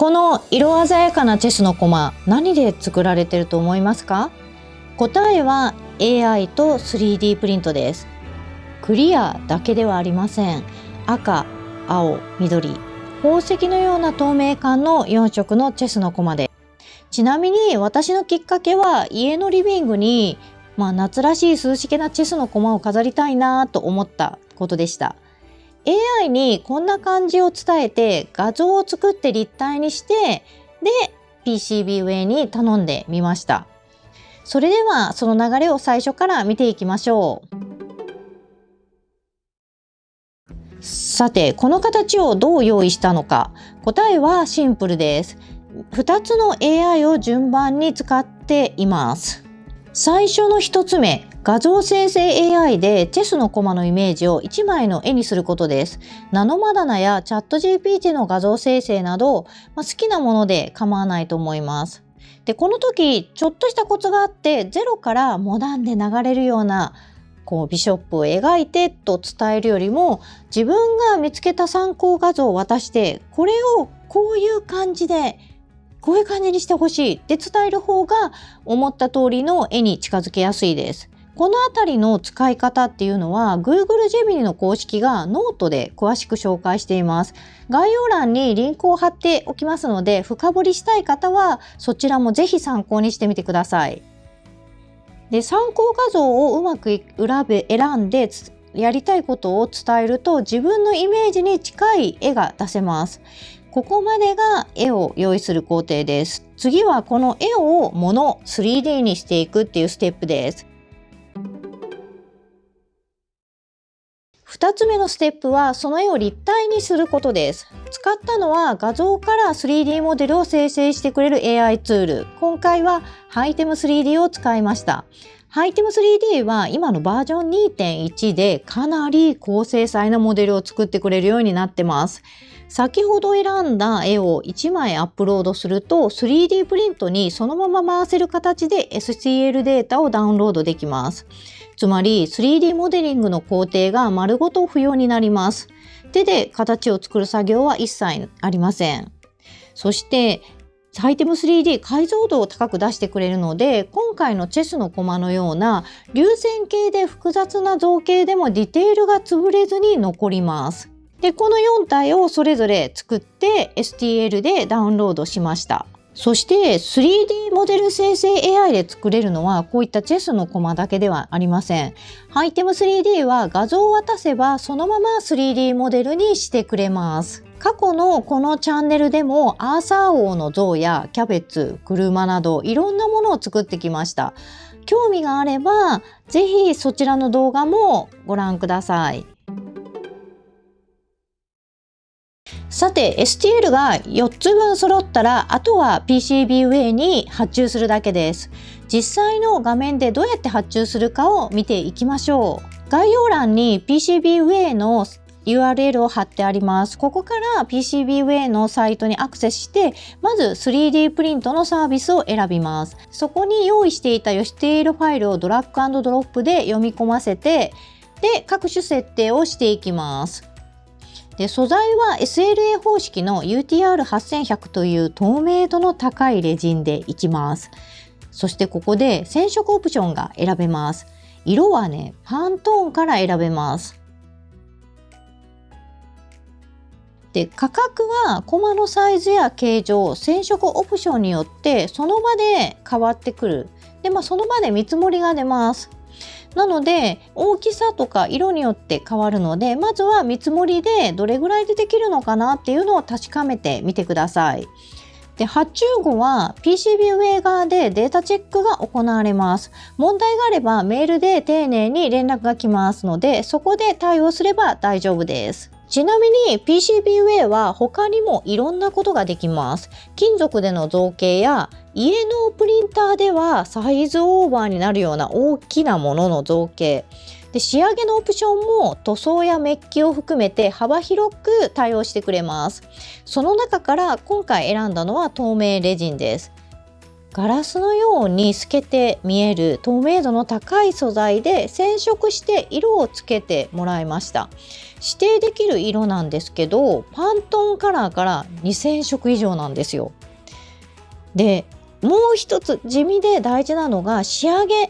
この色鮮やかなチェスの駒、何で作られていると思いますか？答えは AI と 3D プリントです。クリアだけではありません。赤、青、緑、宝石のような透明感の4色のチェスの駒で。ちなみに私のきっかけは家のリビングに、夏らしい涼しげなチェスの駒を飾りたいなと思ったことでした。AI にこんな感じを伝えて画像を作って立体にして、で PCBWay に頼んでみました。それではその流れを最初から見ていきましょう。さて、この形をどう用意したのか。答えはシンプルです。2つの AI を順番に使っています。最初の1つ目、画像生成 AI でチェスの駒のイメージを1枚の絵にすることです。ナノマダナやチャット GPT の画像生成など、好きなもので構わないと思います。で、この時ちょっとしたコツがあって、ゼロからモダンで流れるようなビショップを描いてと伝えるよりも、自分が見つけた参考画像を渡して、これをこういう感じにしてほしいって伝える方が思った通りの絵に近づけやすいです。このあたりの使い方っていうのは Google Gemini の公式がノートで詳しく紹介しています。概要欄にリンクを貼っておきますので、深掘りしたい方はそちらもぜひ参考にしてみてください。で、参考画像をうまく選んでやりたいことを伝えると、自分のイメージに近い絵が出せます。ここまでが絵を用意する工程です。次はこの絵を3D にしていくっていうステップです。2つ目のステップはその絵を立体にすることです。使ったのは画像から 3D モデルを生成してくれる AI ツール。今回は Hitem3D を使いました。Hitem3D は今のバージョン 2.1 でかなり高精細なモデルを作ってくれるようになってます。先ほど選んだ絵を1枚アップロードすると 3D プリントにそのまま回せる形で STL データをダウンロードできます。つまり 3D モデリングの工程が丸ごと不要になります。手で形を作る作業は一切ありません。そしてHitem3D 解像度を高く出してくれるので、今回のチェスの駒のような流線形で複雑な造形でもディテールが潰れずに残ります。で、この4体をそれぞれ作って STL でダウンロードしました。そして 3D モデル生成 AI で作れるのはこういったチェスの駒だけではありません。Hitem3D は画像を渡せばそのまま 3D モデルにしてくれます。過去のこのチャンネルでもアーサー王の像やキャベツ、車などいろんなものを作ってきました。興味があればぜひそちらの動画もご覧ください。さて STL が4つ分揃ったら、あとは PCBWay に発注するだけです。実際の画面でどうやって発注するかを見ていきましょう。概要欄に PCBWay の URL を貼ってあります。ここから PCBWay のサイトにアクセスして、まず 3D プリントのサービスを選びます。そこに用意していた STL ファイルをドラッグ&ドロップで読み込ませて、で各種設定をしていきます。で、素材は SLA 方式の UTR8100 という透明度の高いレジンでいきます。そしてここで染色オプションが選べます。色はパントーンから選べます。で、価格はコマのサイズや形状、染色オプションによってその場で変わってくる。で、その場で見積もりが出ます。なので大きさとか色によって変わるので、まずは見積もりでどれぐらいでできるのかなっていうのを確かめてみてください。で、発注後は PCBWay 側でデータチェックが行われます。問題があればメールで丁寧に連絡が来ますので、そこで対応すれば大丈夫です。ちなみに PCBWay は他にもいろんなことができます。金属での造形や家のプリンターではサイズオーバーになるような大きなものの造形で、仕上げのオプションも塗装やメッキを含めて幅広く対応してくれます。その中から今回選んだのは透明レジンです。ガラスのように透けて見える透明度の高い素材で染色して色をつけてもらいました。指定できる色なんですけど、パントンカラーから2000色以上なんですよ。で、もう一つ地味で大事なのが仕上げ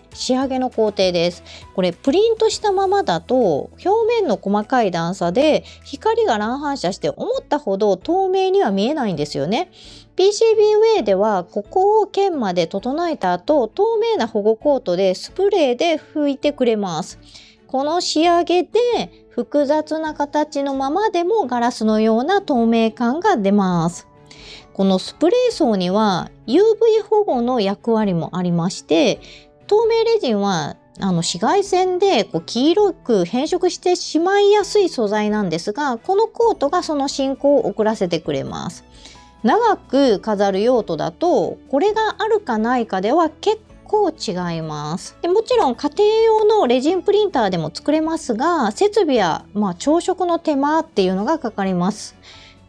の工程です。これプリントしたままだと表面の細かい段差で光が乱反射して思ったほど透明には見えないんですよね。PCB ウェイではここを剣まで整えた後、透明な保護コートでスプレーで拭いてくれます。この仕上げで複雑な形のままでもガラスのような透明感が出ます。このスプレー層には UV 保護の役割もありまして、透明レジンは紫外線で黄色く変色してしまいやすい素材なんですが、このコートがその進行を遅らせてくれます。長く飾る用途だとこれがあるかないかでは結構違います。でもちろん家庭用のレジンプリンターでも作れますが、設備や朝食の手間っていうのがかかります。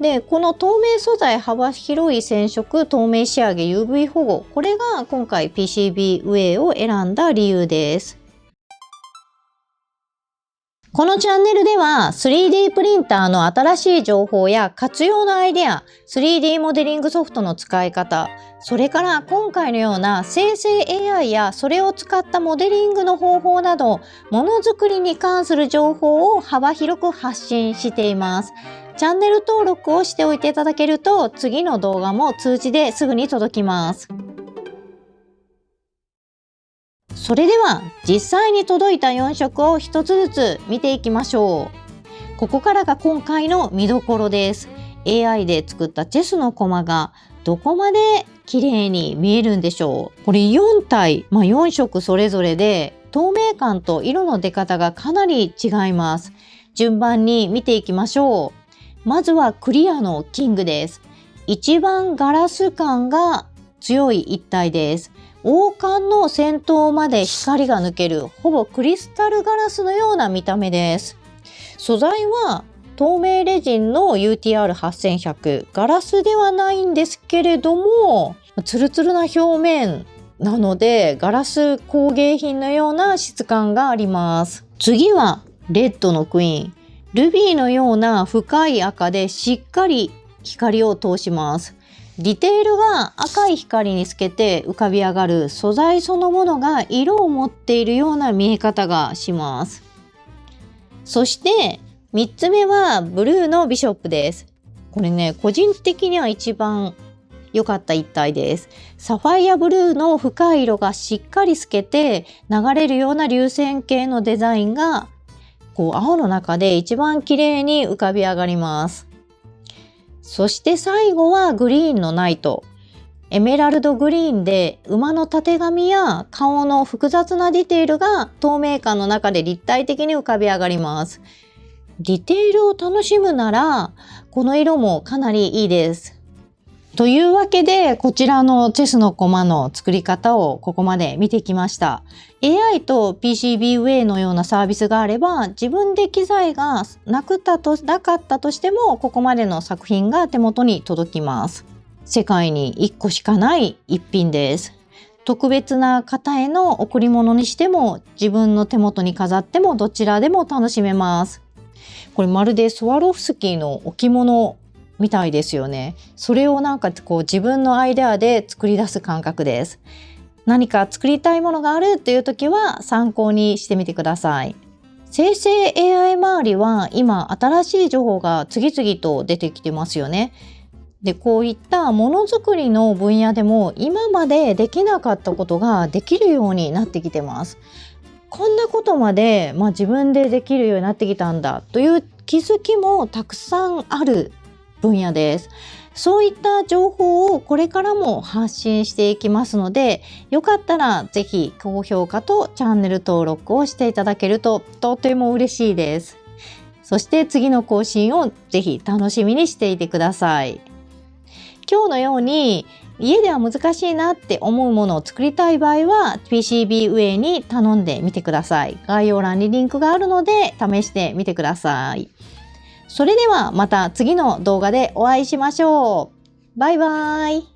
で、この透明素材幅広い染色透明仕上げ UV 保護、これが今回 PCB ウェイを選んだ理由です。このチャンネルでは 3D プリンターの新しい情報や活用のアイデア、3D モデリングソフトの使い方、それから今回のような生成 AI やそれを使ったモデリングの方法など、ものづくりに関する情報を幅広く発信しています。チャンネル登録をしておいていただけると、次の動画も通知ですぐに届きます。それでは実際に届いた4色を一つずつ見ていきましょう。ここからが今回の見どころです。AI で作ったチェスの駒がどこまで綺麗に見えるんでしょう。これ4体、4色それぞれで透明感と色の出方がかなり違います。順番に見ていきましょう。まずはクリアのキングです。一番ガラス感が強い一体です。王冠の先頭まで光が抜ける、ほぼクリスタルガラスのような見た目です。素材は透明レジンの UTR8100、ガラスではないんですけれども、ツルツルな表面なのでガラス工芸品のような質感があります。次はレッドのクイーン。ルビーのような深い赤でしっかり光を通します。ディテールが赤い光に透けて浮かび上がる、素材そのものが色を持っているような見え方がします。そして3つ目はブルーのビショップです。これね、個人的には一番良かった一体です。サファイアブルーの深い色がしっかり透けて流れるような流線形のデザインが青の中で一番綺麗に浮かび上がります。そして最後はグリーンのナイト。エメラルドグリーンで馬のたてがみや顔の複雑なディテールが透明感の中で立体的に浮かび上がります。ディテールを楽しむならこの色もかなりいいです。というわけで、こちらのチェスの駒の作り方をここまで見てきました。AI と PCB ウェイのようなサービスがあれば、自分で機材がなかったとしても、ここまでの作品が手元に届きます。世界に1個しかない一品です。特別な方への贈り物にしても、自分の手元に飾ってもどちらでも楽しめます。これまるでスワロフスキーの置物みたいですよね。それを自分のアイデアで作り出す感覚です。何か作りたいものがあるっていう時は参考にしてみてください。生成 AI 周りは今新しい情報が次々と出てきてますよね。で、こういったものづくりの分野でも今までできなかったことができるようになってきてます。こんなことまで、自分でできるようになってきたんだという気づきもたくさんある分野です。そういった情報をこれからも発信していきますので、よかったらぜひ高評価とチャンネル登録をしていただけるととても嬉しいです。そして次の更新をぜひ楽しみにしていてください。今日のように家では難しいなって思うものを作りたい場合は PCB ウェイに頼んでみてください。概要欄にリンクがあるので試してみてください。それではまた次の動画でお会いしましょう。バイバイ。